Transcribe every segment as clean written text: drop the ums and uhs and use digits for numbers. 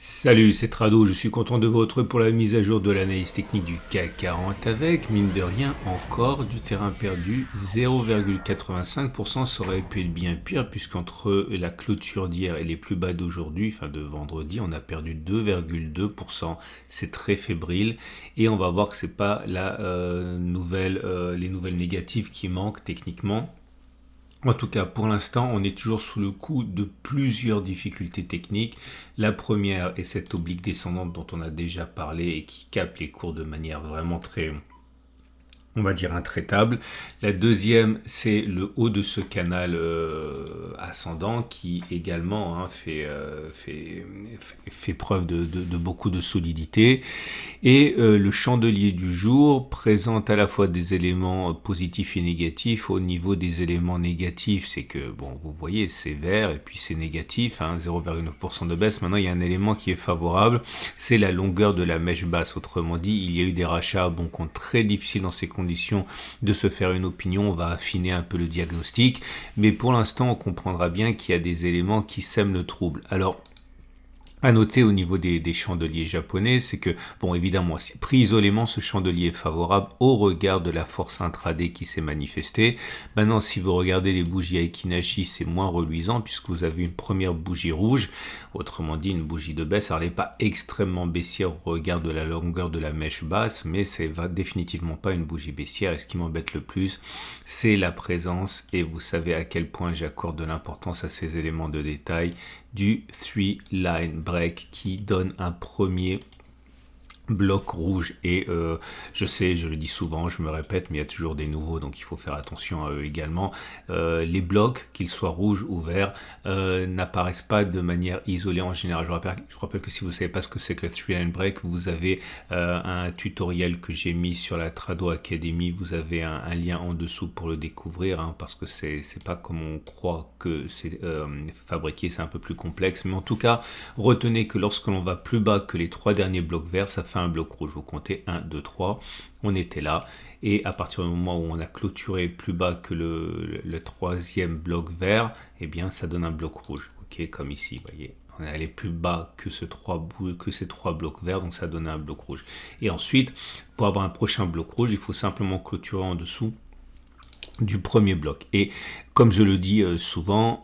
Salut, c'est Trado, je suis content de vous retrouver pour la mise à jour de l'analyse technique du CAC 40 avec, mine de rien, encore du terrain perdu, 0,85%, ça aurait pu être bien pire puisqu'entre la clôture d'hier et les plus bas d'aujourd'hui, enfin de vendredi, on a perdu 2,2%, c'est très fébrile et on va voir que c'est pas les nouvelles négatives qui manquent techniquement. En tout cas, pour l'instant, on est toujours sous le coup de plusieurs difficultés techniques. La première est cette oblique descendante dont on a déjà parlé et qui capte les cours de manière vraiment très, on va dire, intraitable. La deuxième, c'est le haut de ce canal ascendant qui également fait preuve de beaucoup de solidité. Et le chandelier du jour présente à la fois des éléments positifs et négatifs. Au niveau des éléments négatifs, c'est que, bon, vous voyez, c'est vert et puis c'est négatif, 0,9% de baisse. Maintenant, il y a un élément qui est favorable, c'est la longueur de la mèche basse. Autrement dit, il y a eu des rachats à bon compte très difficiles dans ces conditions de se faire une opinion. On va affiner un peu le diagnostic, mais pour l'instant, on comprendra bien qu'il y a des éléments qui sèment le trouble. Alors, à noter au niveau des chandeliers japonais, c'est que, bon, évidemment, pris isolément, ce chandelier est favorable au regard de la force intraday qui s'est manifestée. Maintenant, si vous regardez les bougies Aiki-Nashi, c'est moins reluisant puisque vous avez une première bougie rouge, autrement dit une bougie de baisse. Alors, elle n'est pas extrêmement baissière au regard de la longueur de la mèche basse, mais c'est définitivement pas une bougie baissière. Et ce qui m'embête le plus, c'est la présence, et vous savez à quel point j'accorde de l'importance à ces éléments de détail, du 3-line break qui donne un premier bloc rouge. Et je sais, je le dis souvent, je me répète, mais il y a toujours des nouveaux, donc il faut faire attention à eux également. Les blocs, qu'ils soient rouges ou verts, n'apparaissent pas de manière isolée en général. Je rappelle que si vous ne savez pas ce que c'est que le 3-line break, vous avez un tutoriel que j'ai mis sur la Trado Academy. Vous avez un lien en dessous pour le découvrir, parce que c'est pas comme on croit que c'est fabriqué, c'est un peu plus complexe. Mais en tout cas, retenez que lorsque l'on va plus bas que les trois derniers blocs verts, ça fait un bloc rouge. Vous comptez 1, 2, 3, on était là, et à partir du moment où on a clôturé plus bas que le troisième bloc vert, eh bien ça donne un bloc rouge, ok, comme ici, vous voyez. On est allé plus bas que ces trois blocs verts, donc ça donne un bloc rouge. Et ensuite, pour avoir un prochain bloc rouge, il faut simplement clôturer en dessous du premier bloc. Et comme je le dis souvent,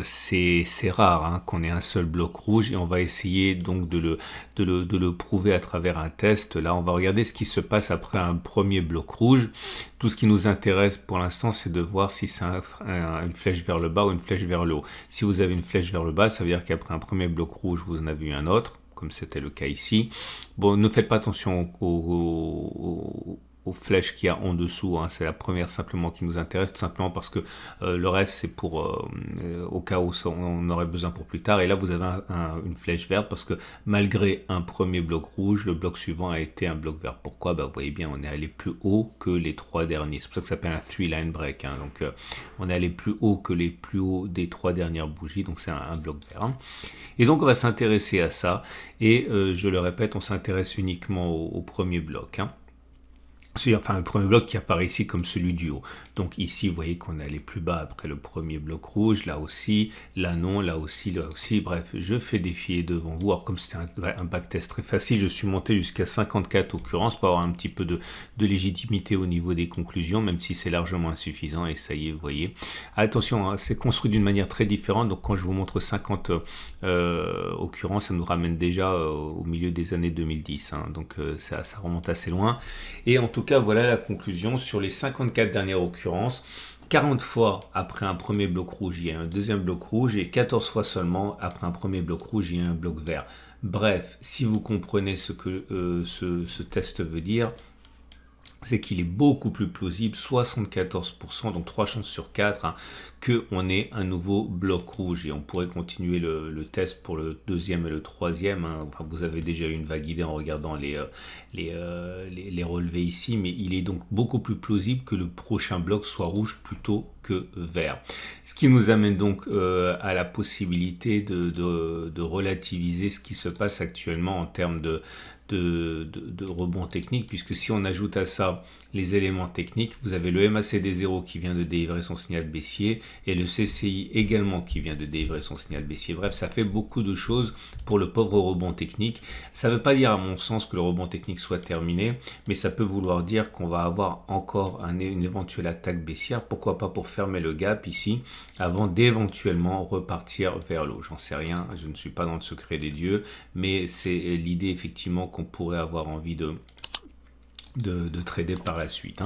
c'est rare qu'on ait un seul bloc rouge, et on va essayer donc de le prouver à travers un test. Là, on va regarder ce qui se passe après un premier bloc rouge. Tout ce qui nous intéresse pour l'instant, c'est de voir si c'est une flèche vers le bas ou une flèche vers le haut. Si vous avez une flèche vers le bas, ça veut dire qu'après un premier bloc rouge, vous en avez eu un autre, comme c'était le cas ici. Bon, ne faites pas attention aux flèches qu'il y a en dessous, c'est la première simplement qui nous intéresse, tout simplement parce que le reste c'est pour au cas où on aurait besoin pour plus tard. Et là vous avez une flèche verte parce que malgré un premier bloc rouge, le bloc suivant a été un bloc vert. Pourquoi? Vous voyez bien, on est allé plus haut que les trois derniers, c'est pour ça que ça s'appelle un 3-line break, donc on est allé plus haut que les plus hauts des trois dernières bougies, donc c'est un bloc vert, Et donc on va s'intéresser à ça, et je le répète, on s'intéresse uniquement au premier bloc, Enfin, le premier bloc qui apparaît ici comme celui du haut. Donc ici, vous voyez qu'on est allé plus bas après le premier bloc rouge, là aussi, là non, là aussi, là aussi. Bref, je fais défiler devant vous. Alors comme c'était un backtest très facile, je suis monté jusqu'à 54 occurrences pour avoir un petit peu de légitimité au niveau des conclusions, même si c'est largement insuffisant. Et ça y est, vous voyez. Attention, c'est construit d'une manière très différente. Donc quand je vous montre 50 occurrences, ça nous ramène déjà au milieu des années 2010. Donc ça remonte assez loin. Et en tout cas, voilà la conclusion. Sur les 54 dernières occurrences, 40 fois après un premier bloc rouge, il y a un deuxième bloc rouge, et 14 fois seulement après un premier bloc rouge, il y a un bloc vert. Bref, si vous comprenez ce que ce test veut dire, c'est qu'il est beaucoup plus plausible, 74%, donc 3 chances sur 4, qu'on ait un nouveau bloc rouge. Et on pourrait continuer le test pour le deuxième et le troisième. Enfin, vous avez déjà eu une vague idée en regardant les relevés ici, mais il est donc beaucoup plus plausible que le prochain bloc soit rouge plutôt que vert. Ce qui nous amène donc à la possibilité de relativiser ce qui se passe actuellement en termes de rebond technique, puisque si on ajoute à ça les éléments techniques, vous avez le MACD0 qui vient de délivrer son signal baissier et le CCI également qui vient de délivrer son signal baissier. Bref, ça fait beaucoup de choses pour le pauvre rebond technique. Ça ne veut pas dire à mon sens que le rebond technique soit terminé, mais ça peut vouloir dire qu'on va avoir encore une éventuelle attaque baissière, pourquoi pas pour fermer le gap ici, avant d'éventuellement repartir vers l'eau. J'en sais rien, je ne suis pas dans le secret des dieux, mais c'est l'idée effectivement qu'on pourrait avoir envie de trader par la suite.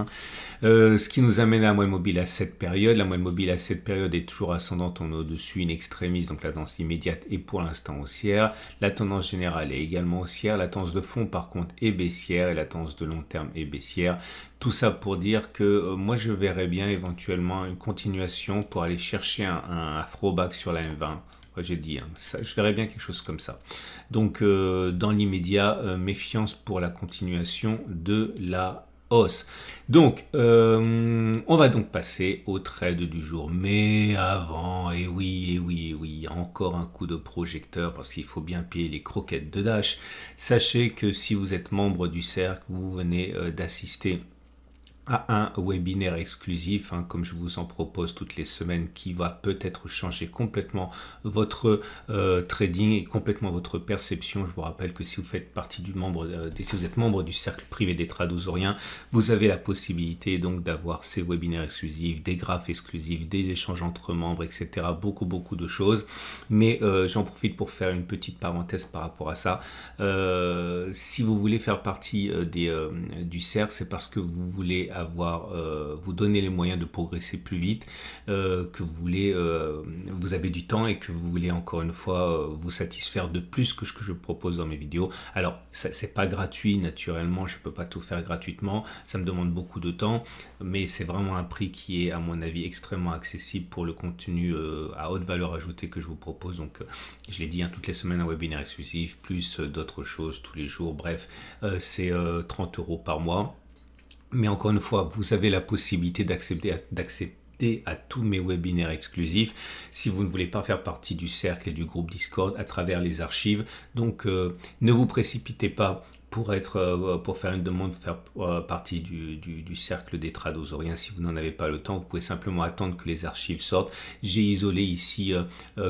Ce qui nous amène à la moyenne mobile à cette période. La moyenne mobile à cette période est toujours ascendante, on est au-dessus in extremis, donc la tendance immédiate est pour l'instant haussière. La tendance générale est également haussière. La tendance de fond par contre est baissière et la tendance de long terme est baissière. Tout ça pour dire que moi je verrais bien éventuellement une continuation pour aller chercher un throwback sur la M20. J'ai dit, ça, je verrais bien quelque chose comme ça. Donc, dans l'immédiat, méfiance pour la continuation de la hausse. Donc, on va donc passer au trade du jour. Mais avant, et oui, encore un coup de projecteur parce qu'il faut bien payer les croquettes de Dash. Sachez que si vous êtes membre du cercle, vous venez d'assister à un webinaire exclusif, comme je vous en propose toutes les semaines, qui va peut-être changer complètement votre trading et complètement votre perception. Je vous rappelle que si vous faites partie si vous êtes membre du cercle privé des tradosauriens, vous avez la possibilité donc d'avoir ces webinaires exclusifs, des graphes exclusifs, des échanges entre membres, etc. Beaucoup de choses. Mais j'en profite pour faire une petite parenthèse par rapport à ça. Si vous voulez faire partie du cercle, c'est parce que vous voulez vous donner les moyens de progresser plus vite, que vous avez du temps et que vous voulez encore une fois vous satisfaire de plus que ce que je propose dans mes vidéos. Alors, c'est pas gratuit naturellement, je peux pas tout faire gratuitement, ça me demande beaucoup de temps, mais c'est vraiment un prix qui est à mon avis extrêmement accessible pour le contenu à haute valeur ajoutée que je vous propose. Donc, je l'ai dit, toutes les semaines un webinaire exclusif, plus d'autres choses tous les jours. Bref, c'est 30 € par mois. Mais encore une fois, vous avez la possibilité d'accepter à tous mes webinaires exclusifs si vous ne voulez pas faire partie du cercle et du groupe Discord à travers les archives. Donc, ne vous précipitez pas pour faire une demande, faire partie du cercle des tradosauriens. Si vous n'en avez pas le temps, vous pouvez simplement attendre que les archives sortent. J'ai isolé ici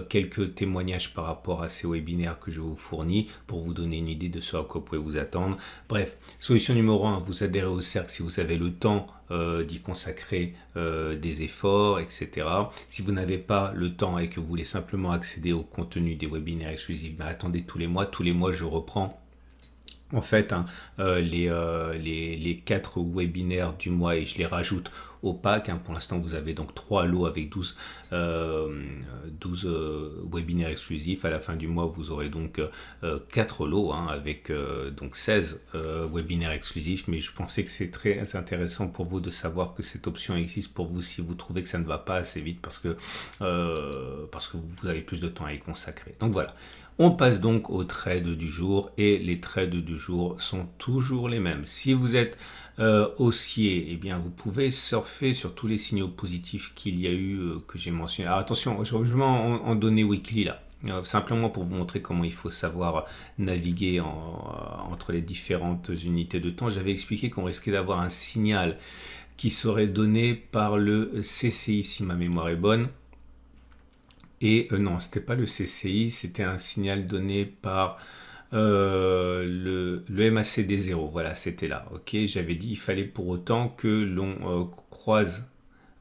quelques témoignages par rapport à ces webinaires que je vous fournis pour vous donner une idée de ce à quoi vous pouvez vous attendre. Bref, solution numéro 1, vous adhérez au cercle si vous avez le temps d'y consacrer des efforts, etc. Si vous n'avez pas le temps et que vous voulez simplement accéder au contenu des webinaires exclusifs, attendez tous les mois je reprends en fait les 4 webinaires du mois et je les rajoute au pack. Pour l'instant vous avez donc 3 lots avec 12 webinaires exclusifs. À la fin du mois vous aurez donc 4 lots avec donc 16 webinaires exclusifs, mais je pensais que c'est très intéressant pour vous de savoir que cette option existe pour vous si vous trouvez que ça ne va pas assez vite parce que vous avez plus de temps à y consacrer. Donc voilà. On passe donc aux trades du jour et les trades du jour sont toujours les mêmes. Si vous êtes haussier, eh bien vous pouvez surfer sur tous les signaux positifs qu'il y a eu que j'ai mentionnés. Alors attention, je vais en donner weekly là. Simplement pour vous montrer comment il faut savoir naviguer entre les différentes unités de temps. J'avais expliqué qu'on risquait d'avoir un signal qui serait donné par le CCI si ma mémoire est bonne. Et non, c'était pas le CCI, c'était un signal donné par le MACD0. Voilà, c'était là. Ok, j'avais dit il fallait pour autant que l'on croise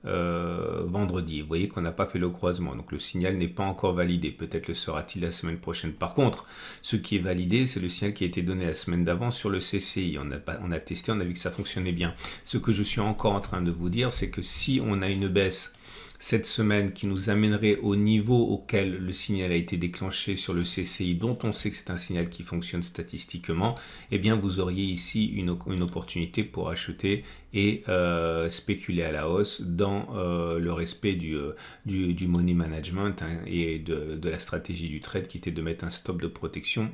vendredi. Vous voyez qu'on n'a pas fait le croisement, donc le signal n'est pas encore validé. Peut-être le sera-t-il la semaine prochaine. Par contre, ce qui est validé, c'est le signal qui a été donné la semaine d'avant sur le CCI. On a testé, on a vu que ça fonctionnait bien. Ce que je suis encore en train de vous dire, c'est que si on a une baisse cette semaine qui nous amènerait au niveau auquel le signal a été déclenché sur le CCI, dont on sait que c'est un signal qui fonctionne statistiquement, eh bien vous auriez ici une opportunité pour acheter et spéculer à la hausse dans le respect du money management et de la stratégie du trade qui était de mettre un stop de protection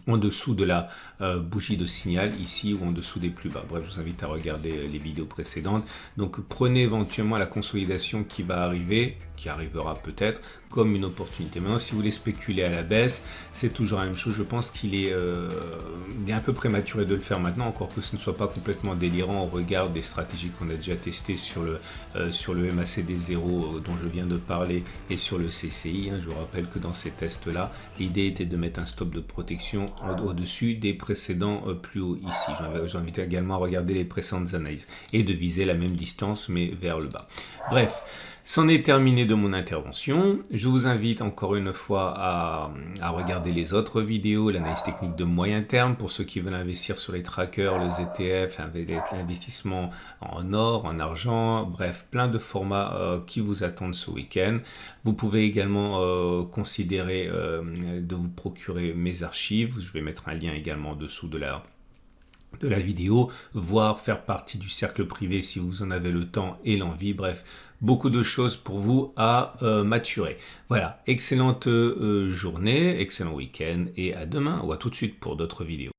en dessous de la bougie de signal ici ou en dessous des plus bas. Bref, je vous invite à regarder les vidéos précédentes. Donc prenez éventuellement la consolidation qui va arriver qui arrivera peut-être comme une opportunité. Maintenant, si vous voulez spéculer à la baisse, c'est toujours la même chose. Je pense qu'il est un peu prématuré de le faire maintenant, encore que ce ne soit pas complètement délirant au regard des stratégies qu'on a déjà testées sur le MACD0 dont je viens de parler et sur le CCI. Je vous rappelle que dans ces tests-là, l'idée était de mettre un stop de protection au-dessus des précédents plus hauts ici. J'invite également à regarder les précédentes analyses et de viser la même distance mais vers le bas. Bref, c'en est terminé de mon intervention. Je vous invite encore une fois à regarder les autres vidéos, l'analyse technique de moyen terme pour ceux qui veulent investir sur les trackers, les ETF, l'investissement en or, en argent, bref, plein de formats qui vous attendent ce week-end. Vous pouvez également considérer de vous procurer mes archives. Je vais mettre un lien également en dessous de la vidéo, voire faire partie du cercle privé si vous en avez le temps et l'envie. Bref, beaucoup de choses pour vous à maturer. Voilà, excellente journée, excellent week-end et à demain ou à tout de suite pour d'autres vidéos.